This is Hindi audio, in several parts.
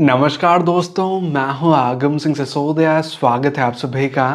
नमस्कार दोस्तों, मैं हूं आगम सिंह सिसोदिया। स्वागत है आप सभी का।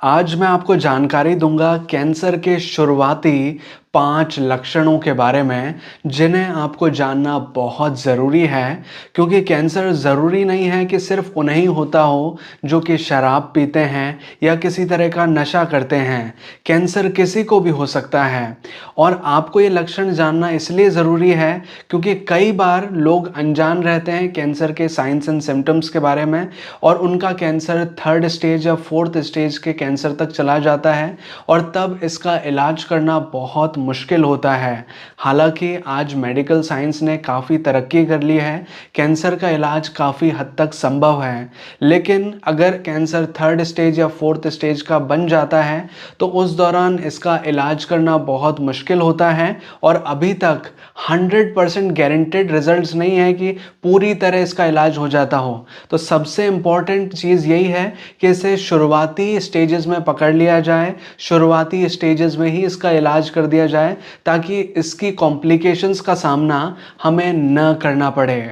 आज मैं आपको जानकारी दूंगा कैंसर के शुरुआती 5 लक्षणों के बारे में जिन्हें आपको जानना बहुत ज़रूरी है, क्योंकि कैंसर ज़रूरी नहीं है कि सिर्फ उन्हें होता हो जो कि शराब पीते हैं या किसी तरह का नशा करते हैं। कैंसर किसी को भी हो सकता है और आपको ये लक्षण जानना इसलिए ज़रूरी है क्योंकि कई बार लोग अनजान रहते हैं कैंसर के साइंस एंड सिम्टम्स के बारे में और उनका कैंसर 3rd स्टेज या 4th स्टेज के कैंसर तक चला जाता है और तब इसका इलाज करना बहुत मुश्किल होता है। हालांकि आज मेडिकल साइंस ने काफ़ी तरक्की कर ली है, कैंसर का इलाज काफ़ी हद तक संभव है, लेकिन अगर कैंसर 3rd स्टेज या 4th स्टेज का बन जाता है तो उस दौरान इसका इलाज करना बहुत मुश्किल होता है और अभी तक 100% गारंटेड रिजल्ट्स नहीं है कि पूरी तरह इसका इलाज हो जाता हो। तो सबसे इम्पॉर्टेंट चीज़ यही है कि इसे शुरुआती स्टेजेस में पकड़ लिया जाए, शुरुआती स्टेजेस में ही इसका इलाज कर दिया जाए ताकि इसकी कॉम्प्लिकेशंस का सामना हमें न करना पड़े।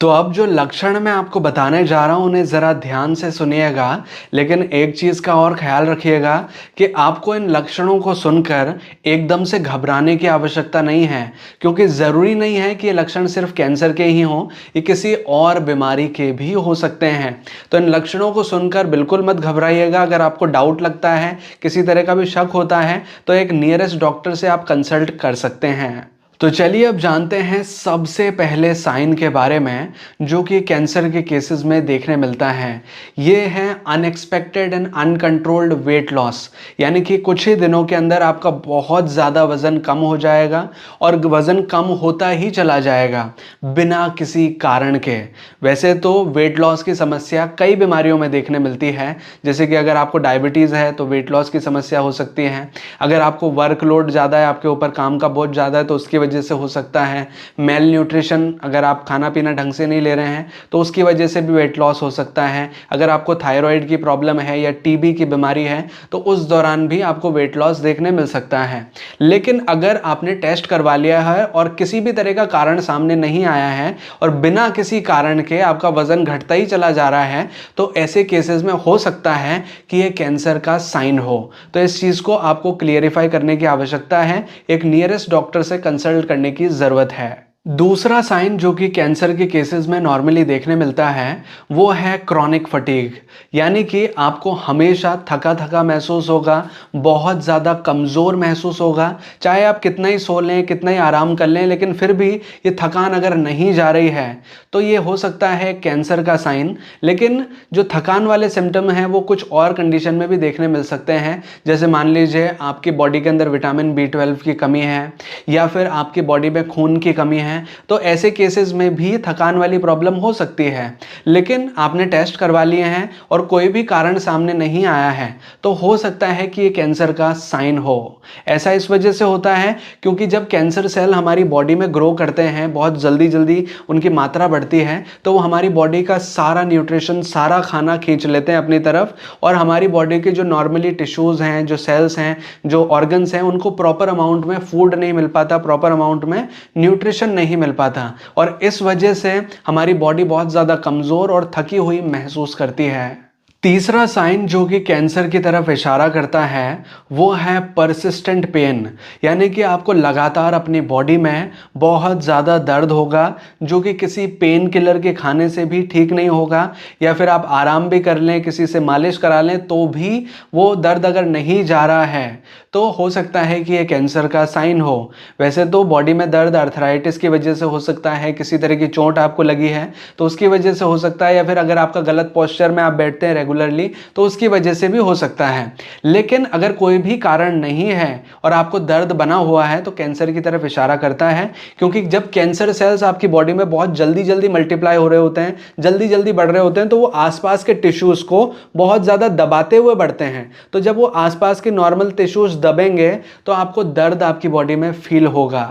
तो अब जो लक्षण मैं आपको बताने जा रहा हूँ उन्हें ज़रा ध्यान से सुनिएगा, लेकिन एक चीज़ का और ख्याल रखिएगा कि आपको इन लक्षणों को सुनकर एकदम से घबराने की आवश्यकता नहीं है, क्योंकि ज़रूरी नहीं है कि ये लक्षण सिर्फ कैंसर के ही हों, ये किसी और बीमारी के भी हो सकते हैं। तो इन लक्षणों को सुनकर बिल्कुल मत घबराइएगा। अगर आपको डाउट लगता है, किसी तरह का भी शक होता है, तो एक नियरेस्ट डॉक्टर से आप कंसल्ट कर सकते हैं। तो चलिए अब जानते हैं सबसे पहले साइन के बारे में जो कि कैंसर के केसेस में देखने मिलता है। ये है unexpected and uncontrolled weight loss, यानी कि कुछ ही दिनों के अंदर आपका बहुत ज़्यादा वज़न कम हो जाएगा और वज़न कम होता ही चला जाएगा बिना किसी कारण के। वैसे तो वेट लॉस की समस्या कई बीमारियों में देखने मिलती है, जैसे कि अगर आपको डायबिटीज़ है तो वेट लॉस की समस्या हो सकती है। अगर आपको वर्कलोड ज़्यादा है, आपके ऊपर काम का बोझ ज़्यादा है, तो उसकी वजह से हो सकता है। मेल न्यूट्रिशन, अगर आप खाना पीना ढंग से नहीं ले रहे हैं तो उसकी वजह से भी वेट लॉस हो सकता है। अगर आपको थायराइड की प्रॉब्लम है या टीबी की बीमारी है तो उस दौरान भी आपको वेट लॉस देखने मिल सकता है। लेकिन अगर आपने टेस्ट करवा लिया है और किसी भी तरह का कारण सामने नहीं आया है और बिना किसी कारण के आपका वजन घटता ही चला जा रहा है, तो ऐसे केसेस में हो सकता है कि यह कैंसर का साइन हो। तो इस चीज़ को आपको क्लियरिफाई करने की आवश्यकता है, एक नियरेस्ट डॉक्टर से कंसल्ट करने की जरूरत है। दूसरा साइन जो कि कैंसर के केसेस में नॉर्मली देखने मिलता है वो है क्रॉनिक फटीग, यानी कि आपको हमेशा थका थका महसूस होगा, बहुत ज़्यादा कमज़ोर महसूस होगा। चाहे आप कितना ही सो लें, कितना ही आराम कर लें, लेकिन फिर भी ये थकान अगर नहीं जा रही है तो ये हो सकता है कैंसर का साइन। लेकिन जो थकान वाले सिम्टम हैं वो कुछ और कंडीशन में भी देखने मिल सकते हैं, जैसे मान लीजिए आपकी बॉडी के अंदर विटामिन B12 की कमी है या फिर आपकी बॉडी में खून की कमी है, तो ऐसे केसेस में भी थकान वाली प्रॉब्लम हो सकती है। लेकिन आपने टेस्ट करवा लिए हैं और कोई भी कारण सामने नहीं आया है तो हो सकता है कि ये कैंसर का साइन हो। ऐसा इस वजह से होता है क्योंकि जब कैंसर सेल हमारी बॉडी में ग्रो करते हैं, बहुत जल्दी जल्दी उनकी मात्रा बढ़ती है, तो वो हमारी बॉडी का सारा न्यूट्रिशन, सारा खाना खींच लेते हैं अपनी तरफ और हमारी बॉडी के जो नॉर्मली टिश्यूज़ हैं, जो सेल्स हैं, जो ऑर्गन्स हैं, उनको प्रॉपर अमाउंट में फूड नहीं मिल पाता, प्रॉपर अमाउंट में न्यूट्रिशन नहीं मिल पाता और इस वजह से हमारी बॉडी बहुत ज़्यादा कमज़ोर और थकी हुई महसूस करती है। तीसरा साइन जो कि कैंसर की तरफ इशारा करता है वो है परसिस्टेंट पेन, यानी कि आपको लगातार अपनी बॉडी में बहुत ज़्यादा दर्द होगा जो कि किसी पेन किलर के खाने से भी ठीक नहीं होगा, या फिर आप आराम भी कर लें, किसी से मालिश करा लें तो भी वो दर्द अगर नहीं जा रहा है तो हो सकता है कि ये कैंसर का साइन हो। वैसे तो बॉडी में दर्द अर्थराइटिस की वजह से हो सकता है, किसी तरह की चोट आपको लगी है तो उसकी वजह से हो सकता है, या फिर अगर आपका गलत पोस्चर में आप बैठते हैं रेगुलरली तो उसकी वजह से भी हो सकता है। लेकिन अगर कोई भी कारण नहीं है और आपको दर्द बना हुआ है तो कैंसर की तरफ इशारा करता है, क्योंकि जब कैंसर सेल्स आपकी बॉडी में बहुत जल्दी जल्दी मल्टीप्लाई हो रहे होते हैं, जल्दी जल्दी बढ़ रहे होते हैं, तो वो आसपास के टिश्यूज को बहुत ज़्यादा दबाते हुए बढ़ते हैं। तो जब वो आसपास के नॉर्मल टिश्यूज दबेंगे तो आपको दर्द आपकी बॉडी में फील होगा।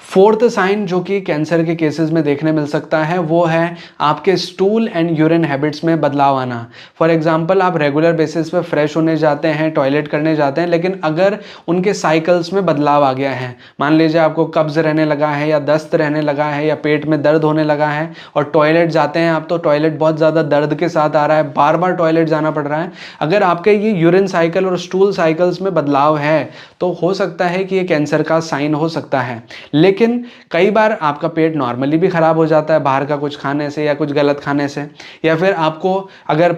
फोर्थ साइन जो कि कैंसर के केसेस में देखने मिल सकता है वो है आपके स्टूल एंड यूरिन हैबिट्स में बदलाव आना। फॉर एग्जांपल आप रेगुलर बेसिस पे फ्रेश होने जाते हैं, टॉयलेट करने जाते हैं, लेकिन अगर उनके साइकिल्स में बदलाव आ गया है, मान लीजिए आपको कब्ज रहने लगा है या दस्त रहने लगा है या पेट में दर्द होने लगा है और टॉयलेट जाते हैं आप तो टॉयलेट बहुत ज़्यादा दर्द के साथ आ रहा है, बार बार टॉयलेट जाना पड़ रहा है, अगर आपके ये यूरिन साइकिल और स्टूल साइकिल्स में बदलाव है तो हो सकता है कि ये कैंसर का साइन हो सकता है। लेकिन कई बार आपका पेट नॉर्मली भी खराब हो जाता है बाहर का कुछ खाने से या कुछ गलत खाने से, या फिर आपको अगर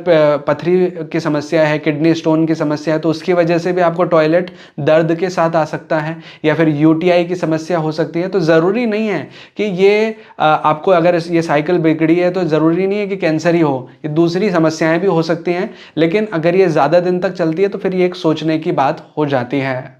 पथरी की समस्या है, किडनी स्टोन की समस्या है तो उसकी वजह से भी आपको टॉयलेट दर्द के साथ आ सकता है, या फिर यूटीआई की समस्या हो सकती है। तो ज़रूरी नहीं है कि ये आपको अगर ये साइकिल बिगड़ी है तो ज़रूरी नहीं है कि कैंसर ही हो, ये दूसरी समस्याएं भी हो सकती हैं, लेकिन अगर ये ज़्यादा दिन तक चलती है तो फिर ये एक सोचने की बात हो जाती है।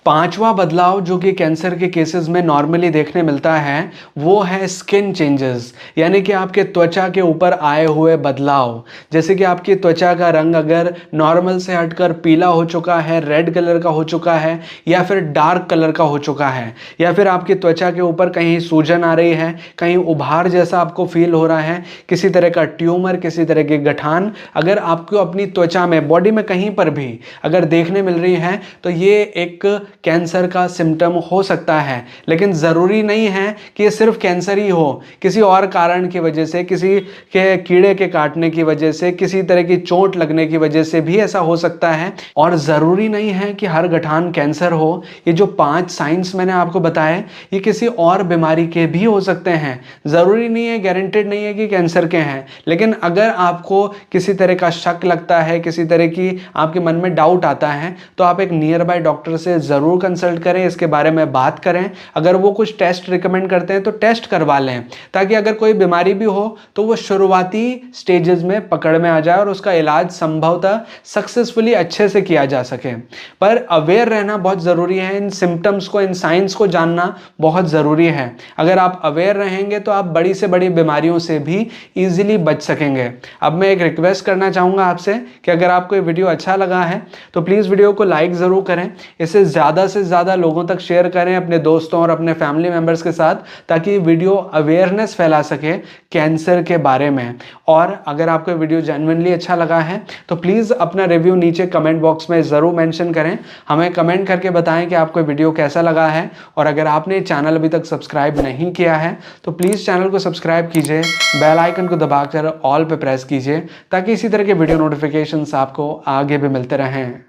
पांचवा बदलाव जो कि कैंसर के केसेस में नॉर्मली देखने मिलता है वो है स्किन चेंजेस, यानी कि आपके त्वचा के ऊपर आए हुए बदलाव। जैसे कि आपकी त्वचा का रंग अगर नॉर्मल से हटकर पीला हो चुका है, रेड कलर का हो चुका है, या फिर डार्क कलर का हो चुका है, या फिर आपकी त्वचा के ऊपर कहीं सूजन आ रही है, कहीं उभार जैसा आपको फील हो रहा है, किसी तरह का ट्यूमर, किसी तरह की गठान अगर आपको अपनी त्वचा में, बॉडी में कहीं पर भी अगर देखने मिल रही है तो ये एक कैंसर का सिम्टम हो सकता है। लेकिन ज़रूरी नहीं है कि ये सिर्फ कैंसर ही हो, किसी और कारण की वजह से, किसी के कीड़े के काटने की वजह से, किसी तरह की चोट लगने की वजह से भी ऐसा हो सकता है। और ज़रूरी नहीं है कि हर गठान कैंसर हो। ये जो 5 साइंस मैंने आपको बताए ये किसी और बीमारी के भी हो सकते हैं, ज़रूरी नहीं है, गारंटेड नहीं है कि कैंसर के हैं। लेकिन अगर आपको किसी तरह का शक लगता है, किसी तरह की आपके मन में डाउट आता है तो आप एक नियर बाय डॉक्टर से ज़रूर कंसल्ट करें, इसके बारे में बात करें। अगर वो कुछ टेस्ट रिकमेंड करते हैं तो टेस्ट करवा लें, ताकि अगर कोई बीमारी भी हो तो वो शुरुआती स्टेजेस में पकड़ में आ जाए और उसका इलाज संभवतः सक्सेसफुली अच्छे से किया जा सके। पर अवेयर रहना बहुत ज़रूरी है, इन सिम्टम्स को, इन साइंस को जानना बहुत ज़रूरी है। अगर आप अवेयर रहेंगे तो आप बड़ी से बड़ी बीमारियों से भी ईजिली बच सकेंगे। अब मैं एक रिक्वेस्ट करना चाहूँगा आपसे कि अगर आपको ये वीडियो अच्छा लगा है तो प्लीज़ वीडियो को लाइक ज़रूर करें, इसे ज़्यादा से ज़्यादा लोगों तक शेयर करें अपने दोस्तों और अपने फैमिली मेम्बर्स के साथ, ताकि वीडियो अवेयरनेस फैला सके कैंसर के बारे में। और अगर आपको वीडियो जेन्युइनली अच्छा लगा है तो प्लीज़ अपना रिव्यू नीचे कमेंट बॉक्स में ज़रूर मेंशन करें, हमें कमेंट करके बताएं कि आपको वीडियो कैसा लगा है। और अगर आपने चैनल अभी तक सब्सक्राइब नहीं किया है तो प्लीज़ चैनल को सब्सक्राइब कीजिए, बेल आइकन को दबाकर ऑल पे प्रेस कीजिए, ताकि इसी तरह के वीडियो नोटिफिकेशंस आपको आगे भी मिलते रहें।